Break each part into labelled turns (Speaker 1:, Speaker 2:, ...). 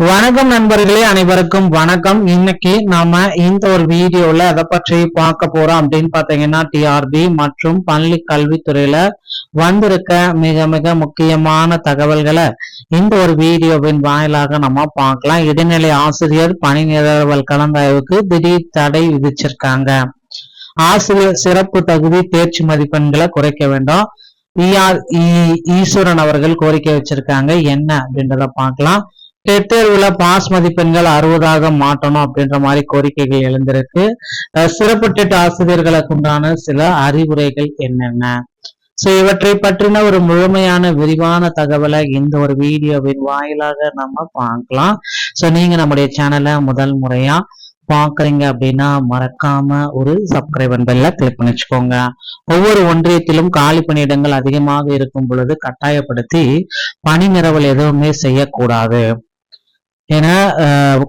Speaker 1: வணக்கம் நண்பர்களே, அனைவருக்கும் வணக்கம். இன்னைக்கு நாம இந்த ஒரு வீடியோல எதை பற்றி பார்க்க போறோம் அப்படின்னு பாத்தீங்கன்னா, டிஆர்பி மற்றும் பள்ளி கல்வித்துறையில வந்திருக்க மிக மிக முக்கியமான தகவல்களை இந்த ஒரு வீடியோவின் வாயிலாக நம்ம பார்க்கலாம். இடைநிலை ஆசிரியர் பணி நிரவல் கலந்தாய்வுக்கு திடீர் தடை விதிச்சிருக்காங்க. ஆசிரியர் சிறப்பு தகுதி தேர்ச்சி மதிப்பெண்களை குறைக்க வேண்டும். ஈஸ்வரன் அவர்கள் கோரிக்கை வச்சிருக்காங்க. என்ன அப்படின்றத பார்க்கலாம். டெட் தேர்வுல பாஸ் மதிப்பெண்கள் 60ஆக மாற்றணும் அப்படின்ற மாதிரி கோரிக்கைகள் எழுந்திருக்கு. சிறப்பு டெட் ஆசிரியர்களுக்கு உண்டான சில அறிவுரைகள் என்னென்ன, சோ இவற்றை பற்றின ஒரு முழுமையான விரிவான தகவலை இந்த ஒரு வீடியோவின் வாயிலாக நம்ம பார்க்கலாம். சோ நீங்க நம்முடைய சேனலை முதல் முறையா பாக்குறீங்க அப்படின்னா மறக்காம ஒரு சப்ஸ்கிரைப் பெல்ல கிளிக் பண்ணி வச்சுக்கோங்க. ஒவ்வொரு ஒன்றியத்திலும் காலி பணியிடங்கள் அதிகமாக இருக்கும் பொழுது கட்டாயப்படுத்தி பணி நிரவல் எதுவுமே செய்யக்கூடாது என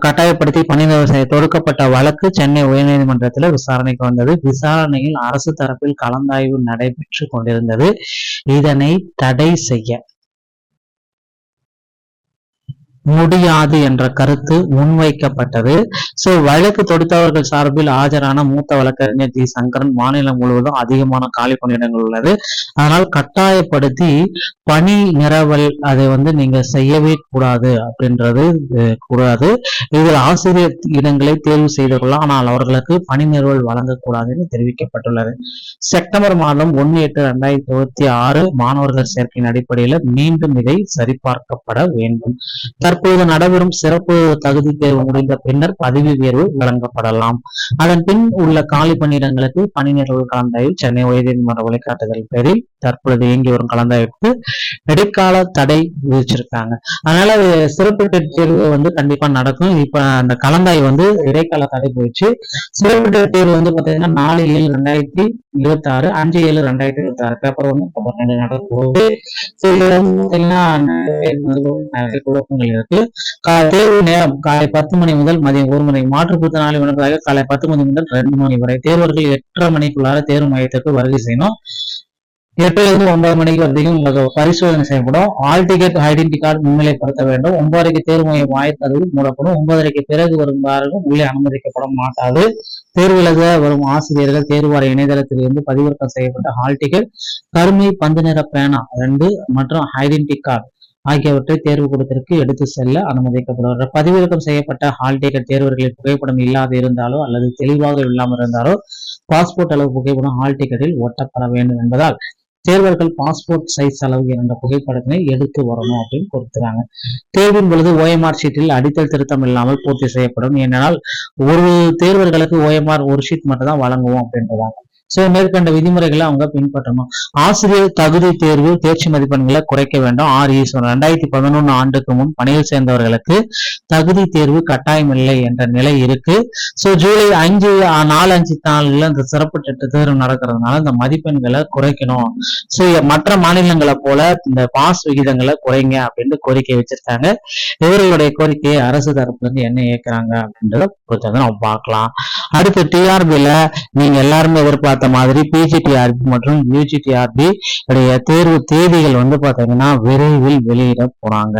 Speaker 1: கட்டாயப்படுத்தி பணி நிரவல் செய்ய தொடுக்கப்பட்ட வழக்கு சென்னை உயர்நீதிமன்றத்தில் விசாரணைக்கு வந்தது. விசாரணையில் அரசு தரப்பில் கலந்தாய்வு நடைபெற்று கொண்டிருந்தது. இதனை தடை செய்ய முடியாது என்ற கருத்து முன்வைக்கப்பட்டது. சோ வழக்கு தொடுத்தவர்கள் சார்பில் ஆஜரான மூத்த வழக்கறிஞர் ஜி சங்கரன், மாநிலம் முழுவதும் அதிகமான காலி பணியிடங்கள் உள்ளது, அதனால் கட்டாயப்படுத்தி பணி நிரவல் அதை நீங்க செய்யவே கூடாது அப்படின்றது கூடாது. இதில் ஆசிரியர் இடங்களை தேர்வு செய்து கொள்ளலாம், ஆனால் அவர்களுக்கு பணி நிரவல் வழங்கக்கூடாதுன்னு தெரிவிக்கப்பட்டுள்ளது. செப்டம்பர் மாதம் 1/8/2026 மாணவர்கள் சேர்க்கையின் அடிப்படையில் மீண்டும் இதை சரிபார்க்கப்பட வேண்டும். தற்போது நடைபெறும் சிறப்பு தகுதி தேர்வு முடிந்த பின்னர் பதவி உயர்வு வழங்கப்படலாம். அதன் பின் உள்ள காலி பணியிடங்களுக்கு பணி நிரவல் கலந்தாய்வு சென்னை உயர்நீதிமன்ற வழிகாட்டுதல் பேரில் தற்பொழுது இயங்கி வரும் கலந்தாய்வுக்கு இடைக்கால தடை விதிச்சிருக்காங்க. அதனால சிறப்பு தேர்வு கண்டிப்பா நடக்கும். இப்ப அந்த கலந்தாய்வு இடைக்கால தடை போயிடுச்சு. சிறப்பு தேர்வு பாத்தீங்கன்னா 4/7/2026 5/7/2026 பேப்பர் நடக்கும்போது குழப்பங்கள் இருக்கு. தேர்வு நேரம் காலை 10 மணி முதல் மதியம் 1 மணி, மாற்றுத்திறனாளி விண்ணப்பதாக காலை 10 மணி முதல் 2 மணி வரை. தேர்வர்கள் 8:30 மணிக்குள்ளார தேர்வு மையத்திற்கு வருகை செய்யணும். 8 to 9 மணிக்கு வரைக்கும் உங்களுக்கு பரிசோதனை செய்யப்படும். ஆல் டிக்கெட் ஐடென்டி கார்டு முன்னிலைப்படுத்த வேண்டும். 9:30 தேர்வு மைய வாய்க்கதவு மூடப்படும். 9:30 பிறகு வரும்பார்கள் உள்ளே அனுமதிக்கப்பட மாட்டாது. தேர்வு எழுத வரும் ஆசிரியர்கள் தேர்வார இணையதளத்தில் இருந்து பதிவிறக்கம் செய்யப்பட்ட ஹால் டிக்கெட், கருமை பந்து நிற பேனா 2 மற்றும் ஐடென்டி கார்டு ஆகியவற்றை தேர்வு கூடத்திற்கு எடுத்து செல்ல அனுமதிக்கப்படுவார்கள். பதிவிறக்கம் செய்யப்பட்ட ஹால் டிக்கெட் தேர்வர்களின் புகைப்படம் இல்லாது இருந்தாலோ அல்லது தெளிவாக இல்லாமல் இருந்தாலோ பாஸ்போர்ட் அளவு புகைப்படம் ஹால் டிக்கெட்டில் ஒட்டப்பட வேண்டும் என்பதால் தேர்வர்கள் பாஸ்போர்ட் சைஸ் அளவு என்ற புகைப்படத்தினை எடுத்து வரணும் அப்படின்னு கொடுத்துறாங்க. தேர்வின் பொழுது OMR ஷீட்டில் அடித்தல் திருத்தம் இல்லாமல் பூர்த்தி செய்யப்படும். ஏனென்றால் ஒரு தேர்வர்களுக்கு OMR ஒரு ஷீட் மட்டும் தான் வழங்குவோம் அப்படின்றதாங்க. சோ மேற்கண்ட விதிமுறைகளை அவங்க பின்பற்றணும். ஆசிரியர் தகுதி தேர்வு தேர்ச்சி மதிப்பெண்களை குறைக்க வேண்டும். 2011 ஆண்டுக்கு முன் பணியில் சேர்ந்தவர்களுக்கு தகுதி தேர்வு கட்டாயம் இல்லை என்ற நிலை இருக்கு. சோ ஜூலை 4-5 நாள்ல இந்த சிறப்பு தேர்வு நடக்கிறதுனால இந்த மதிப்பெண்களை குறைக்கணும். சோ மற்ற மாநிலங்களை போல இந்த பாஸ் விகிதங்களை குறைங்க அப்படின்னு கோரிக்கை வச்சிருக்காங்க. இவர்களுடைய கோரிக்கையை அரசு தரப்புல இருந்து என்ன ஏற்கிறாங்க அப்படின்றத பொறுத்தவரை நம்ம பார்க்கலாம். அடுத்து டிஆர்பில நீங்க எல்லாருமே எதிர்பார்த்த மாதிரி பிஜிடிஆர்பி மற்றும் யூஜிடிஆர்பி தேர்வு தேதிகள் பாத்தீங்கன்னா விரைவில் வெளியிட போறாங்க.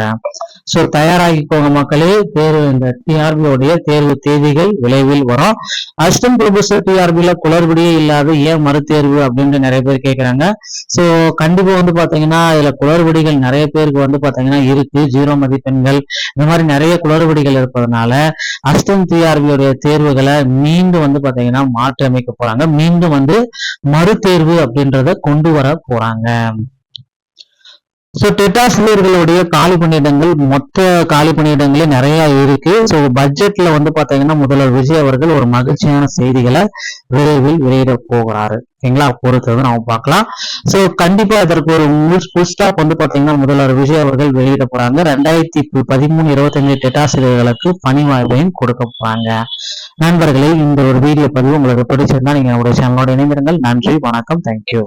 Speaker 1: சோ தயாராகிக்கோங்க மக்களே. தேர்வு இந்த டிஆர்பி உடைய தேர்வு தேதிகள் விரைவில் வரும். அசிஸ்டன்ட் ப்ரொஃபசர் டிஆர்பில குளறுபடியே இல்லாத ஏன் மறுதேர்வு அப்படின்னு நிறைய பேர் கேட்கிறாங்க. சோ கண்டிப்பா பாத்தீங்கன்னா இதுல குளறுபடிகள் நிறைய பேருக்கு பாத்தீங்கன்னா இருக்கு. 0 மதிப்பெண்கள் இந்த மாதிரி நிறைய குளறுபடிகள் இருப்பதனால அசிஸ்டன்ட் டிஆர்பியோடைய தேர்வுகளை மீண்டும் பாத்தீங்கன்னா மாற்றி அமைக்க போறாங்க. மீண்டும் மறுதேர்வு அப்படின்றத கொண்டு வர போறாங்க. சோ டெட்டாசிரியர்களுடைய காலி பணியிடங்கள் மொத்த காலி பணியிடங்களே நிறைய இருக்கு. சோ பட்ஜெட்ல பாத்தீங்கன்னா முதல்வர் விஜய் அவர்கள் ஒரு மகிழ்ச்சியான செய்திகளை விரைவில் வெளியிட போகிறாரு. ஓகேங்களா, பொறுத்தது நம்ம பார்க்கலாம். சோ கண்டிப்பா அதற்கு ஒரு புல் ஸ்டாப் பாத்தீங்கன்னா முதல்வர் விஜய் அவர்கள் வெளியிட போறாங்க. 2013-25 டெட்டாசிரியர்களுக்கு பணி வாய்ப்பையும் கொடுக்க போறாங்க. நண்பர்களே, இந்த ஒரு வீடியோ பதிவு உங்களுக்கு பிடிச்சிருந்தா நீங்க நம்முடைய சேனலோட இணைந்திருங்கள். நன்றி, வணக்கம், தேங்க்யூ.